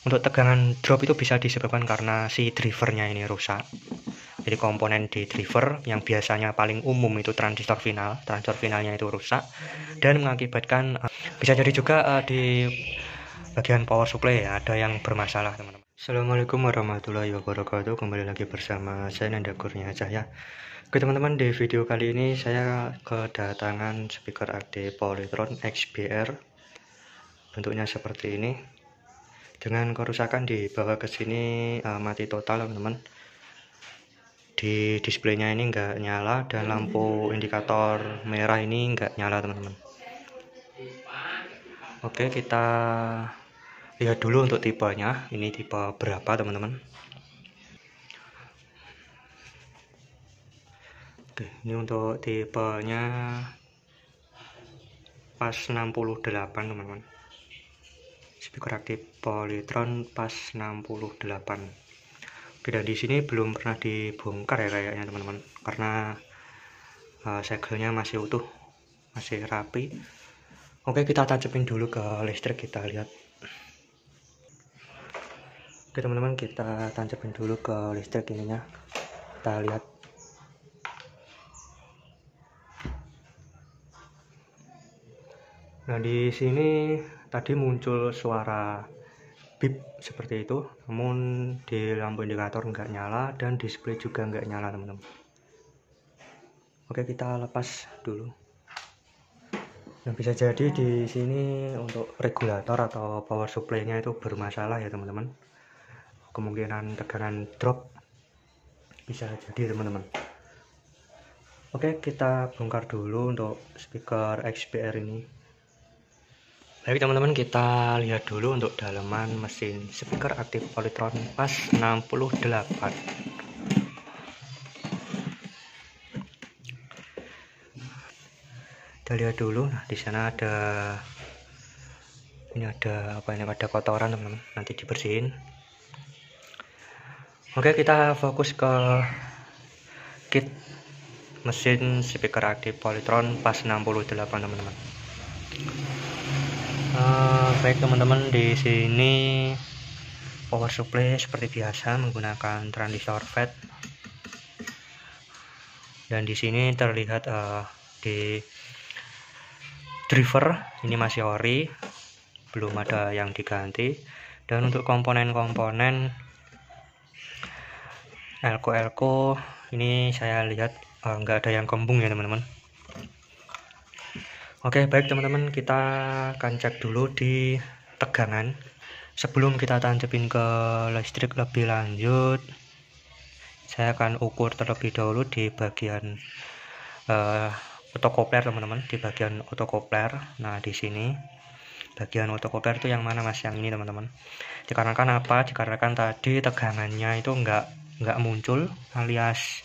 Untuk tegangan drop itu bisa disebabkan karena si drivernya ini rusak. Jadi komponen di driver yang biasanya paling umum itu transistor finalnya itu rusak dan mengakibatkan bisa jadi juga di bagian power supply ya, ada yang bermasalah teman-teman. Assalamualaikum warahmatullahi wabarakatuh. Kembali lagi bersama saya Nanda Kurnia Cahya. Oke teman-teman, di video kali ini saya kedatangan speaker AD Polytron XBR. Bentuknya seperti ini. Dengan kerusakan di bawah ke sini mati total teman-teman. Di displaynya ini enggak nyala dan lampu indikator merah ini enggak nyala teman-teman. Oke, kita lihat dulu untuk tipenya. Ini tipe berapa teman-teman? Oke, ini untuk tipenya pas 68 teman-teman. Speaker aktif Polytron pas 68. Oke, dan di sini belum pernah dibongkar ya kayaknya teman-teman, karena segelnya masih utuh, masih rapi. Oke, kita tancapin dulu ke listrik, kita lihat. Oke teman-teman, kita tancapin dulu ke listrik ininya, kita lihat. Nah, di sini tadi muncul suara bip seperti itu, namun di lampu indikator nggak nyala dan display juga nggak nyala teman-teman. Oke, kita lepas dulu. Nah, bisa jadi di sini untuk regulator atau power supply-nya itu bermasalah ya teman-teman. Kemungkinan tegangan drop bisa jadi teman-teman. Oke, kita bongkar dulu untuk speaker XBR ini. Baik teman-teman, kita lihat dulu untuk dalaman mesin speaker aktif Polytron pas 68. Kita lihat dulu. Nah, di sana ada apa ini, ada kotoran teman-teman, nanti dibersihin. Oke, kita fokus ke kit mesin speaker aktif Polytron pas 68 teman-teman. Baik teman-teman, di sini power supply seperti biasa menggunakan transistor FET, dan di sini terlihat di driver ini masih ori, belum ada yang diganti. Dan untuk komponen-komponen elko ini saya lihat nggak ada yang kembung ya teman-teman. Oke, baik teman-teman, kita akan cek dulu di tegangan. Sebelum kita tancapin ke listrik lebih lanjut, saya akan ukur terlebih dahulu di bagian otokopler teman-teman, di bagian otokopler. Nah, di sini bagian otokopler itu yang mana mas? Yang ini teman-teman. Dikarenakan apa? Dikarenakan tadi tegangannya itu nggak muncul, alias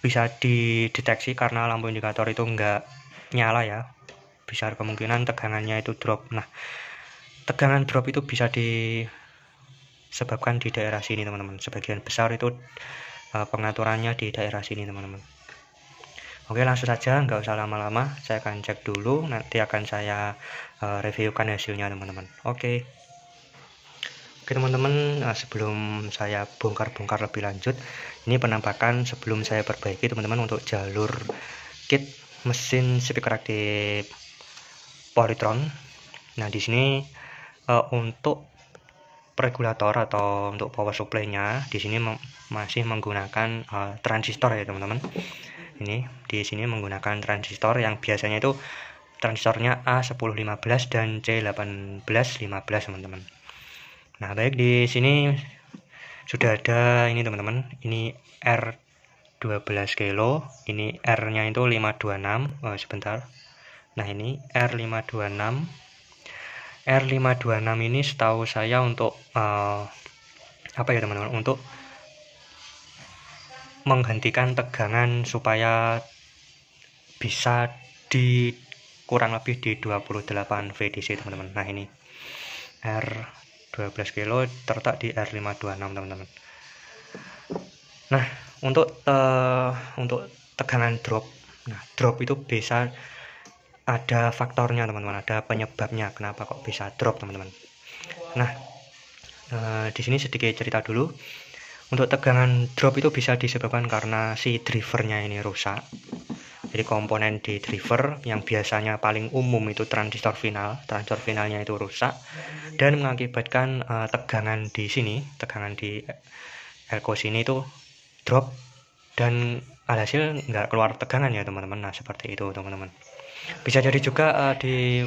bisa dideteksi karena lampu indikator itu nggak nyala ya, besar kemungkinan tegangannya itu drop. Nah, tegangan drop itu bisa disebabkan di daerah sini teman-teman. Sebagian besar itu pengaturannya di daerah sini teman-teman. Oke, langsung saja, nggak usah lama-lama, saya akan cek dulu, nanti akan saya reviewkan hasilnya teman-teman. Oke teman-teman, sebelum saya bongkar-bongkar lebih lanjut, ini penampakan sebelum saya perbaiki teman-teman untuk jalur kit mesin speaker aktif Polytron. Nah, di sini untuk regulator atau untuk power supply-nya di sini masih menggunakan transistor ya teman-teman. Ini di sini menggunakan transistor yang biasanya itu transistornya A1015 dan C1815 teman-teman. Nah, baik, di sini sudah ada ini teman-teman. Ini R12 kilo, ini R-nya itu 526. Sebentar. Nah, ini R526. R526 ini setahu saya untuk apa ya teman-teman? Untuk menghentikan tegangan supaya bisa di kurang lebih di 28 VDC teman-teman. Nah, ini R12 kilo terletak di R526 teman-teman. Nah, untuk tegangan drop, nah drop itu bisa ada faktornya teman-teman, ada penyebabnya kenapa kok bisa drop teman-teman. Nah, Di sini sedikit cerita dulu. Untuk tegangan drop itu bisa disebabkan karena si drivernya ini rusak. Jadi komponen di driver yang biasanya paling umum itu transistor finalnya itu rusak dan mengakibatkan tegangan di sini, tegangan di elko sini itu drop dan alhasil nggak keluar tegangan ya teman-teman. Nah seperti itu teman-teman. Bisa jadi juga di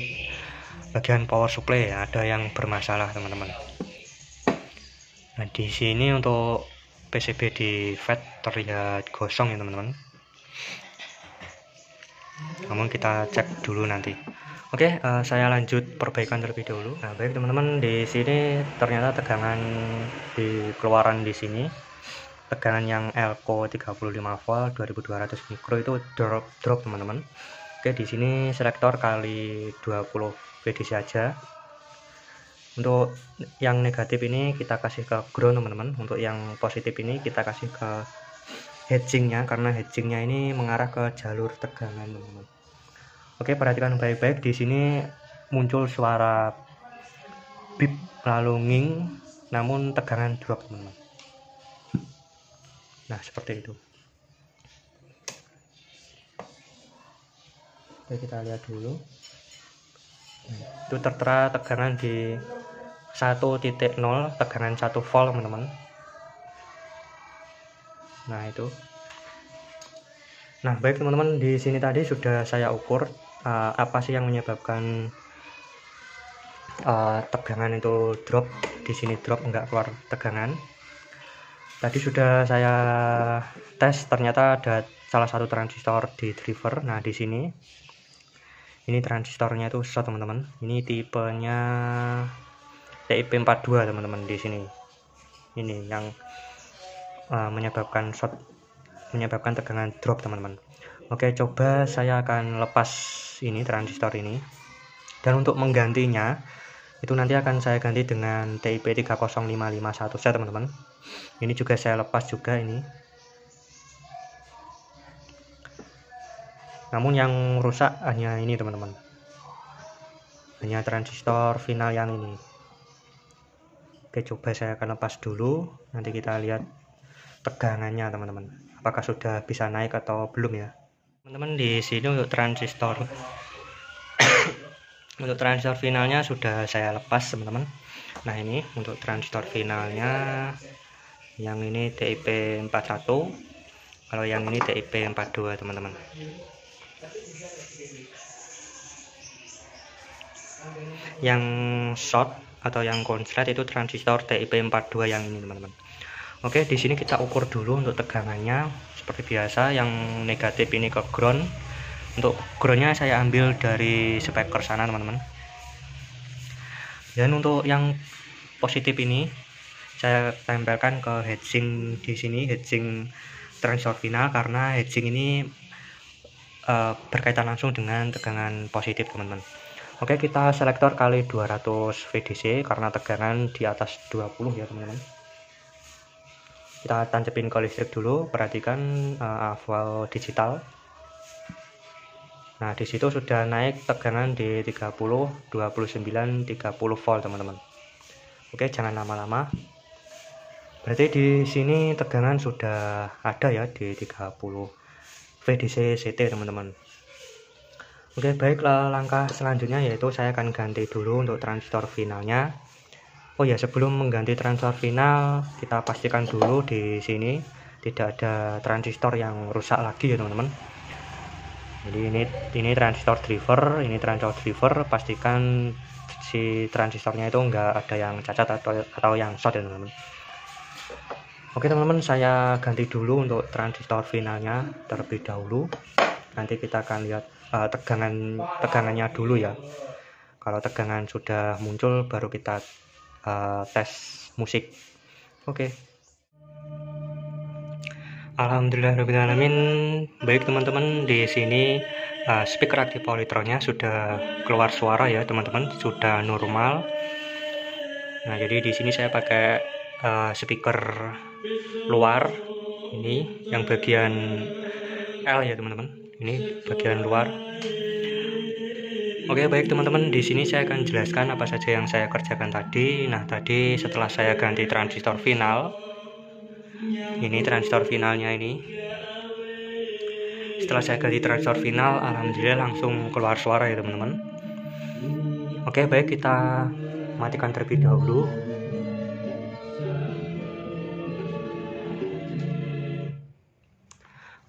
bagian power supply ya, ada yang bermasalah teman-teman. Nah di sini untuk PCB di FET terlihat gosong ya teman-teman. Namun kita cek dulu nanti. Oke, saya lanjut perbaikan terlebih dahulu. Nah, baik teman-teman, di sini ternyata tegangan di keluaran di sini, tegangan yang elko 35 volt 2200 mikro itu drop teman-teman. Oke, di sini selektor kali 20 VDC aja. Untuk yang negatif ini kita kasih ke ground teman-teman. Untuk yang positif ini kita kasih ke hedgingnya, karena hedgingnya ini mengarah ke jalur tegangan teman-teman. Oke, perhatikan baik-baik, di sini muncul suara bip lalu nging, namun tegangan drop teman-teman. Nah seperti itu. Oke, kita lihat dulu. Itu tertera tegangan di 1.0, tegangan 1 volt teman-teman. Nah itu. Nah baik teman-teman, di sini tadi sudah saya ukur apa sih yang menyebabkan tegangan itu drop. Di sini drop, enggak keluar tegangan. Tadi sudah saya tes, ternyata ada salah satu transistor di driver. Nah di sini ini transistornya itu short teman-teman. Ini tipenya TIP42 teman-teman. Di sini ini yang menyebabkan short, menyebabkan tegangan drop teman-teman. Oke, coba saya akan lepas ini transistor ini, dan untuk menggantinya itu nanti akan saya ganti dengan TIP30551 set teman-teman. Ini juga saya lepas juga ini. Namun yang rusak hanya ini teman-teman, hanya transistor final yang ini. Oke, coba saya akan lepas dulu, nanti kita lihat tegangannya teman-teman, apakah sudah bisa naik atau belum ya teman-teman. Di sini untuk transistor untuk transistor finalnya sudah saya lepas teman-teman. Nah ini untuk transistor finalnya, yang ini TIP41, kalau yang ini TIP42 teman-teman. Yang short atau yang konslet itu transistor TIP42 yang ini teman-teman. Oke, di sini kita ukur dulu untuk tegangannya seperti biasa. Yang negatif ini ke ground. Untuk groundnya saya ambil dari speaker sana teman-teman. Dan untuk yang positif ini saya tempelkan ke hedging di sini, hedging transistor final, karena hedging ini berkaitan langsung dengan tegangan positif teman-teman. Oke, kita selektor kali 200 VDC karena tegangan di atas 20 ya teman-teman. Kita tancapin ke listrik dulu, perhatikan aval digital. Nah di situ sudah naik tegangan di 30, 29, 30 volt teman-teman. Oke, jangan lama-lama. Berarti di sini tegangan sudah ada ya di 30 VDC CT teman-teman. Oke, baiklah, langkah selanjutnya yaitu saya akan ganti dulu untuk transistor finalnya. Oh ya, sebelum mengganti transistor final, kita pastikan dulu di sini tidak ada transistor yang rusak lagi ya teman-teman. Jadi ini transistor driver, ini transistor driver, pastikan si transistornya itu enggak ada yang cacat atau yang short ya teman-teman. Oke teman-teman, saya ganti dulu untuk transistor finalnya terlebih dahulu. Nanti kita akan lihat tegangannya dulu ya. Kalau tegangan sudah muncul baru kita tes musik. Oke. Alhamdulillahirobbilalamin. Baik teman-teman, di sini speaker aktif polytronnya sudah keluar suara ya teman-teman, sudah normal. Nah jadi di sini saya pakai speaker luar, ini yang bagian L ya teman-teman, ini bagian luar. Oke, baik teman-teman, di sini saya akan jelaskan apa saja yang saya kerjakan tadi. Nah, tadi setelah saya ganti transistor final, ini transistor finalnya ini. Setelah saya ganti transistor final, alhamdulillah langsung keluar suara ya teman-teman. Oke, baik, kita matikan terlebih dahulu.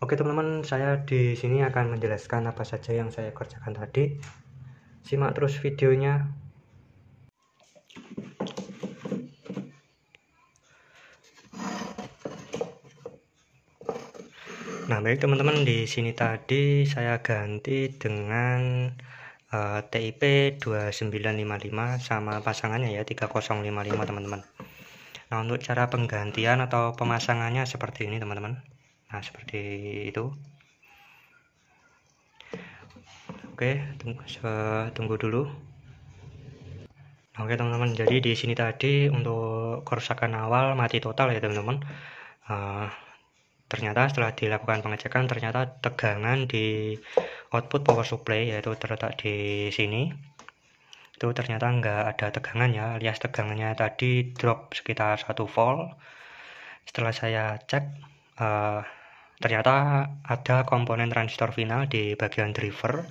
Oke teman-teman, saya di sini akan menjelaskan apa saja yang saya kerjakan tadi. Simak terus videonya. Nah, baik teman-teman, di sini tadi saya ganti dengan TIP 2955 sama pasangannya ya 3055 teman-teman. Nah, untuk cara penggantian atau pemasangannya seperti ini teman-teman. Nah, seperti itu. Oke, tunggu dulu. Oke teman-teman, jadi di sini tadi untuk kerusakan awal mati total ya teman-teman. Ternyata setelah dilakukan pengecekan, ternyata tegangan di output power supply, yaitu terletak di sini, itu ternyata nggak ada tegangannya, alias tegangannya tadi drop sekitar 1 volt. Setelah saya cek, ternyata ada komponen transistor final di bagian driver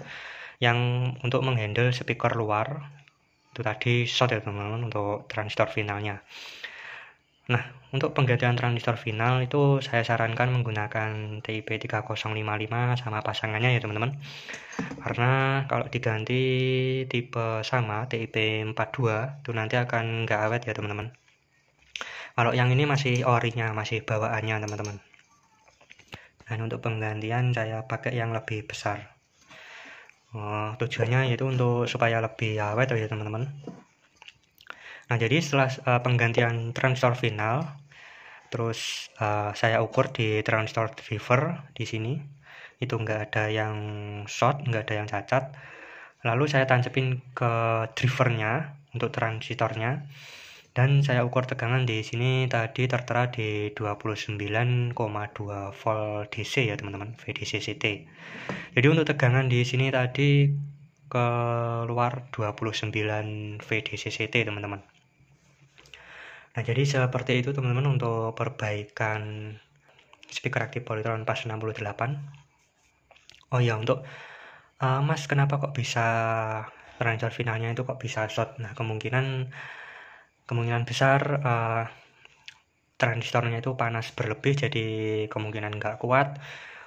yang untuk menghandle speaker luar itu tadi short ya teman-teman untuk transistor finalnya. Nah, untuk penggantian transistor final itu saya sarankan menggunakan TIP 3055 sama pasangannya ya teman-teman. Karena kalau diganti tipe sama TIP 42 itu nanti akan nggak awet ya teman-teman. Kalau yang ini masih orinya, masih bawaannya teman-teman. Dan untuk penggantian saya pakai yang lebih besar. Tujuannya yaitu untuk supaya lebih awet ya teman-teman. Nah, jadi setelah penggantian transistor final, terus saya ukur di transistor driver di sini, itu nggak ada yang short, nggak ada yang cacat. Lalu saya tancepin ke drivernya untuk transistornya, dan saya ukur tegangan di sini tadi tertera di 29,2 volt DC ya teman-teman, VDC CT. Jadi untuk tegangan di sini tadi keluar 29 VDC CT teman-teman. Nah, jadi seperti itu teman-teman untuk perbaikan speaker aktif Polytron PAS 68. Oh ya, untuk Mas, kenapa kok bisa transistor finalnya itu kok bisa short? Nah, kemungkinan besar transistornya itu panas berlebih, jadi kemungkinan nggak kuat,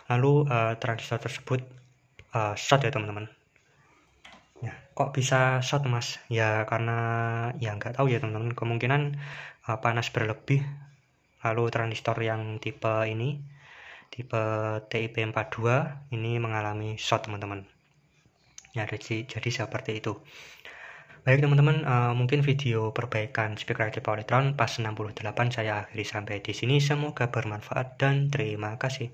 lalu transistor tersebut short ya teman-teman. Ya, kok bisa short Mas? Ya karena ya nggak tahu ya teman-teman, kemungkinan panas berlebih, lalu transistor yang tipe ini, tipe TIP 42 ini mengalami short teman-teman. Ya, jadi seperti itu. Baik teman-teman, mungkin video perbaikan speaker aktif Polytron PAS 68 saya akhiri sampai di sini. Semoga bermanfaat dan terima kasih.